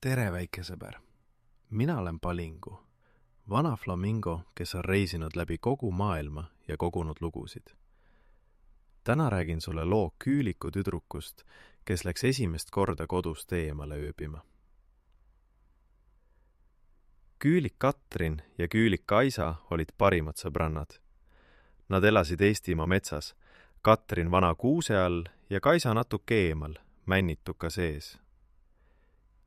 Tere, väike sõber! Mina olen Palingu, vana flamingo, kes on reisinud läbi kogu maailma ja kogunud lugusid. Täna räägin sulle loo Küüliku tüdrukust, kes läks esimest korda kodust eemale ööbima. Küülik Katrin ja Küülik Kaisa olid parimad sõbrannad. Nad elasid Eestimaa metsas, Katrin vana kuuse all ja Kaisa natuke eemal, männituka sees.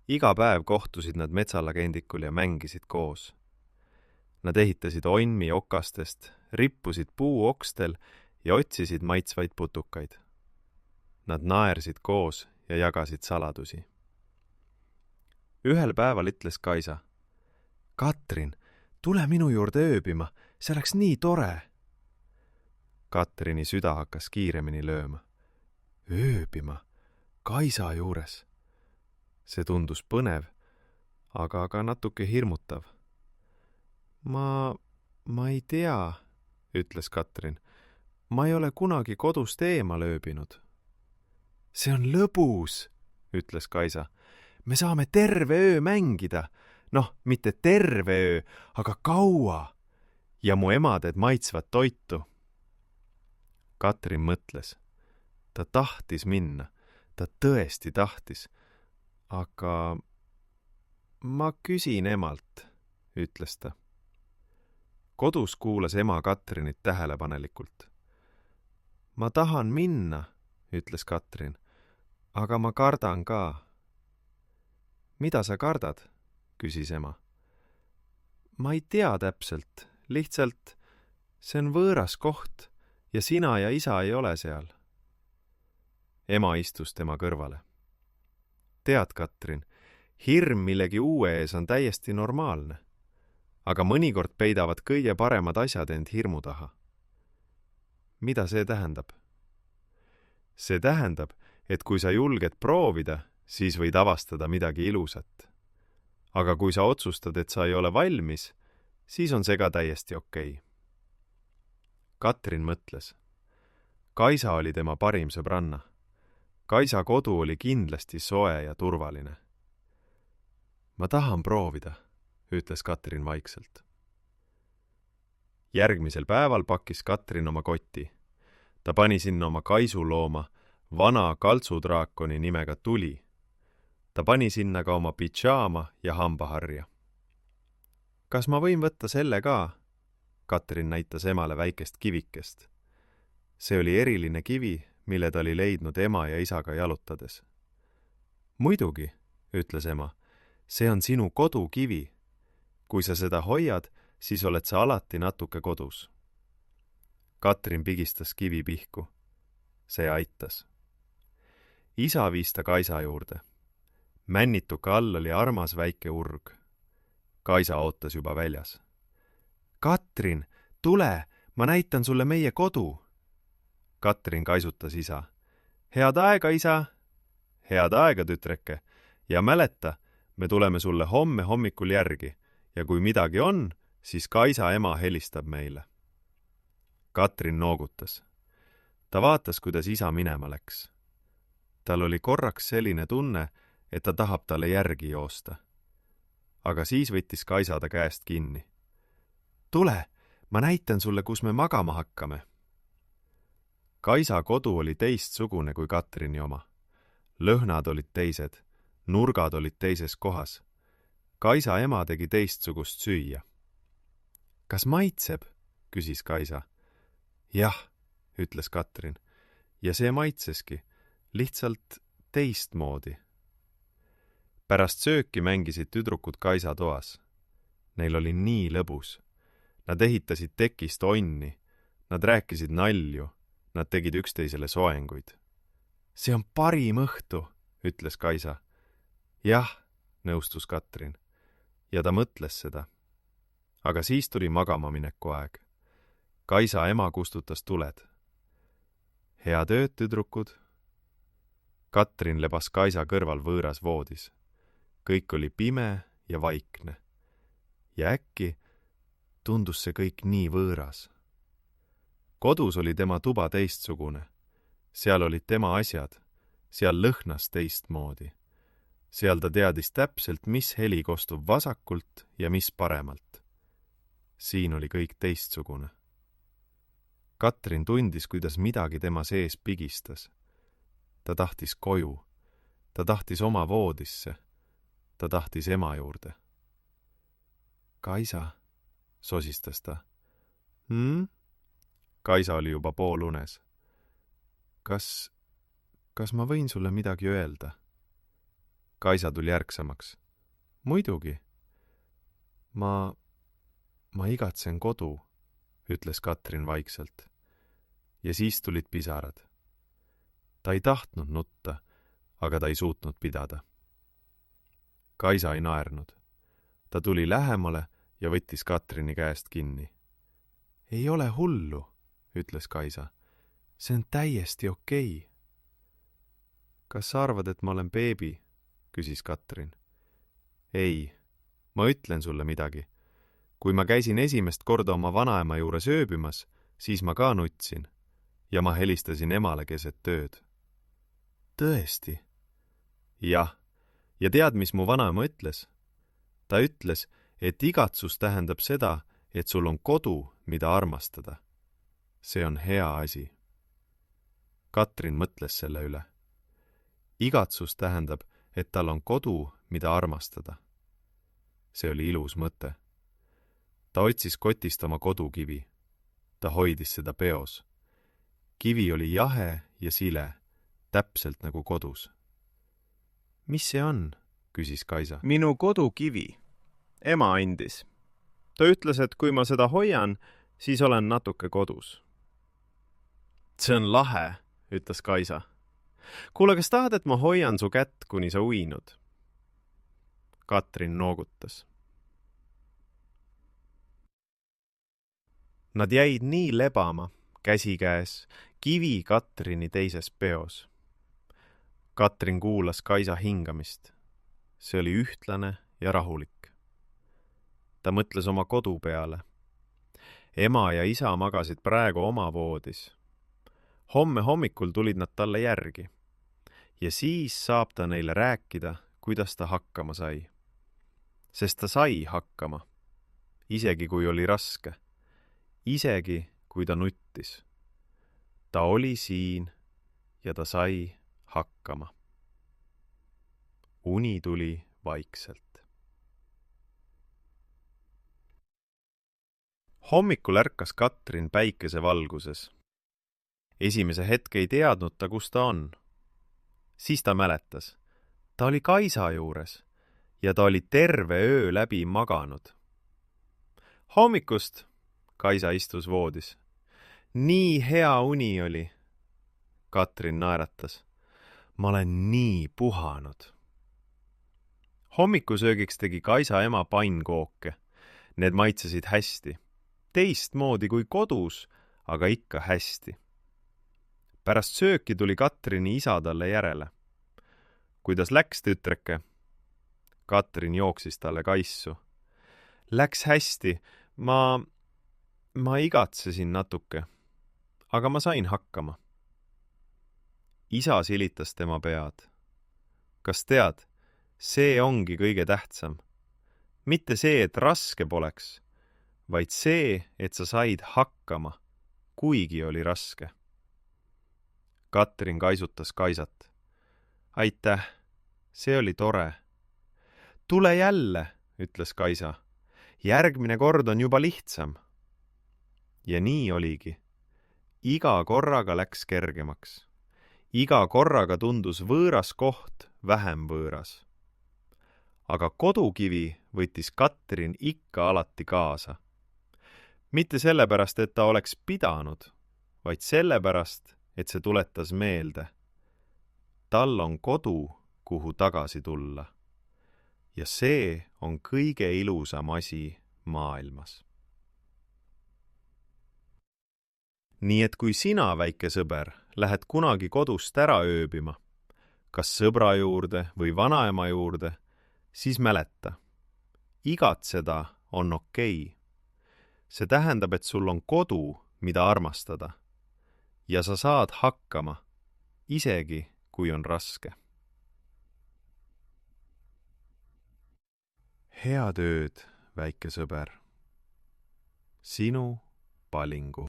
Iga päev kohtusid nad metsalagendikul ja mängisid koos. Nad ehitasid onni okastest, rippusid puuokstel ja otsisid maitsvaid putukaid. Nad naersid koos ja jagasid saladusi. Ühel päeval ütles Kaisa: Katrin, tule minu juurde ööbima, see oleks nii tore. Katrini süda hakkas kiiremini lööma. Ööbima, Kaisa juures. See tundus põnev, aga ka natuke hirmutav. Ma ei tea, ütles Katrin. Ma ei ole kunagi kodust eemal ööbinud. See on lõbus, ütles Kaisa. Me saame terve öö mängida. Noh, mitte terve öö, aga kaua. Ja mu ema teed maitsvat toitu. Katrin mõtles. Ta tahtis minna. Ta tõesti tahtis. Aga ma küsin emalt, ütles ta. Kodus kuulas ema Katrinit tähelepanelikult. Ma tahan minna, ütles Katrin, aga ma kardan ka. Mida sa kardad, küsis ema. Ma ei tea täpselt, lihtsalt see on võõras koht ja sina ja isa ei ole seal. Ema istus tema kõrvale. Tead, Katrin, hirm millegi uue ees on täiesti normaalne, aga mõnikord peidavad kõige paremad asjad end hirmu taha. Mida see tähendab? See tähendab, et kui sa julged proovida, siis võid avastada midagi ilusat. Aga kui sa otsustad, et sa ei ole valmis, siis on see ka täiesti okei. Katrin mõtles. Kaisa oli tema parim sõbranna. Kaisa kodu oli kindlasti soe ja turvaline. Ma tahan proovida, ütles Katrin vaikselt. Järgmisel päeval pakkis Katrin oma kotti. Ta pani sinna oma kaisulooma, vana kaltsudraakoni nimega Tuli. Ta pani sinna ka oma pidžaama ja hambaharja. Kas ma võin võtta selle ka? Katrin näitas emale väikest kivikest. See oli eriline kivi, mille ta oli leidnud ema ja isaga jalutades. Muidugi, ütles ema, see on sinu kodukivi. Kui sa seda hoiad, siis oled sa alati natuke kodus. Katrin pigistas kivi pihku. See aitas. Isa viis ta Kaisa juurde. Männituka all oli armas väike urg. Kaisa ootas juba väljas. Katrin, tule, ma näitan sulle meie kodu. Katrin kaisutas isa. Head aega, isa! Head aega, tütreke! Ja mäleta, me tuleme sulle homme hommikul järgi ja kui midagi on, siis Kaisa ema helistab meile. Katrin noogutas. Ta vaatas, kuidas isa minema läks. Tal oli korraks selline tunne, et ta tahab talle järgi joosta. Aga siis võttis Kaisa ta käest kinni. Tule, ma näitan sulle, kus me magama hakkame. Kaisa kodu oli teistsugune kui Katrini oma. Lõhnad olid teised, nurgad olid teises kohas. Kaisa ema tegi teistsugust süüa. Kas maitseb? Küsis Kaisa. Jah, ütles Katrin. Ja see maitseski, lihtsalt teistmoodi. Pärast sööki mängisid tüdrukud Kaisa toas. Neil oli nii lõbus. Nad ehitasid tekist onni. Nad rääkisid nalju. Nad tegid üksteisele soenguid. See on parim õhtu, ütles Kaisa. Jah, nõustus Katrin. Ja ta mõtles seda. Aga siis tuli magama mineku aeg. Kaisa ema kustutas tuled. Head ööd, tüdrukud. Katrin lebas Kaisa kõrval võõras voodis. Kõik oli pime ja vaikne. Ja äkki tundus see kõik nii võõras. Kodus oli tema tuba teistsugune. Seal olid tema asjad. Seal lõhnas teistmoodi. seal ta teadis täpselt, mis heli kostub vasakult ja mis paremalt. Siin oli kõik teistsugune. Katrin tundis, kuidas midagi tema sees pigistas. Ta tahtis koju. Ta tahtis oma voodisse. Ta tahtis ema juurde. Kaisa, sosistas ta. Kaisa oli juba poolunes. Kas ma võin sulle midagi öelda? Kaisa tuli ärksamaks. Muidugi. Ma igatsen kodu, ütles Katrin vaikselt. Ja siis tulid pisarad. Ta ei tahtnud nutta, aga ta ei suutnud pidada. Kaisa ei naernud. Ta tuli lähemale ja võttis Katrini käest kinni. Ei ole hullu, ütles Kaisa. See on täiesti okei. Kas sa arvad, et ma olen beebi? Küsis Katrin. Ei, ma ütlen sulle midagi. Kui ma käisin esimest korda oma vanaema juures ööbimas, siis ma ka nutsin ja ma helistasin emale keset tööd. Tõesti? Jah, ja tead, mis mu vanaema ütles? Ta ütles, et igatsus tähendab seda, et sul on kodu, mida armastada. See on hea asi. Katrin mõtles selle üle. Igatsus tähendab, et tal on kodu, mida armastada. See oli ilus mõte. Ta otsis kotist oma kodukivi. Ta hoidis seda peos. Kivi oli jahe ja sile, täpselt nagu kodus. Mis see on? Küsis Kaisa. Minu kodukivi. Ema andis. Ta ütles, et kui ma seda hoian, siis olen natuke kodus. See on lahe, ütles Kaisa. Kuule, kas tahad, et ma hoian su kätt, kuni sa uinud? Katrin noogutas. Nad jäid nii lebama, käsikäes, kivi Katrini teises peos. Katrin kuulas Kaisa hingamist. See oli ühtlane ja rahulik. Ta mõtles oma kodu peale. Ema ja isa magasid praegu oma voodis. Homme hommikul tulid nad talle järgi. Ja siis saab ta neile rääkida, kuidas ta hakkama sai. Sest ta sai hakkama. Isegi kui oli raske. Isegi kui ta nuttis. Ta oli siin ja ta sai hakkama. Uni tuli vaikselt. Hommikul ärkas Katrin päikese valguses. Esimese hetke ei teadnud ta, kus ta on. Siis ta mäletas. Ta oli Kaisa juures ja ta oli terve öö läbi maganud. Hommikust! Kaisa istus voodis. Nii hea uni oli. Katrin naeratas. Ma olen nii puhanud. Hommikusöögiks tegi Kaisa ema pannkooke. Need maitsesid hästi. Teistmoodi kui kodus, aga ikka hästi. Pärast sööki tuli Katrini isa talle järele. Kuidas läks, tütreke? Katrin jooksis talle kaissu. Läks hästi. Ma igatsesin natuke, aga ma sain hakkama. Isa silitas tema pead. Kas tead, see ongi kõige tähtsam. Mitte see, et raske poleks, vaid see, et sa said hakkama, kuigi oli raske. Katrin kaisutas Kaisat. Aitäh, see oli tore. Tule jälle, ütles Kaisa. Järgmine kord on juba lihtsam. Ja nii oligi. Iga korraga läks kergemaks. Iga korraga tundus võõras koht vähem võõras. Aga kodukivi võttis Katrin ikka alati kaasa. Mitte sellepärast, et ta oleks pidanud, vaid sellepärast, et see tuletas meelde. Tal on kodu, kuhu tagasi tulla. Ja see on kõige ilusam asi maailmas. Nii et kui sina, väike sõber, lähed kunagi kodust ära ööbima, kas sõbra juurde või vanaema juurde, siis mäleta. Igatseda on okei. See tähendab, et sul on kodu, mida armastada. Ja sa saad hakkama, isegi kui on raske. head ööd, väike sõber. Sinu Palingu.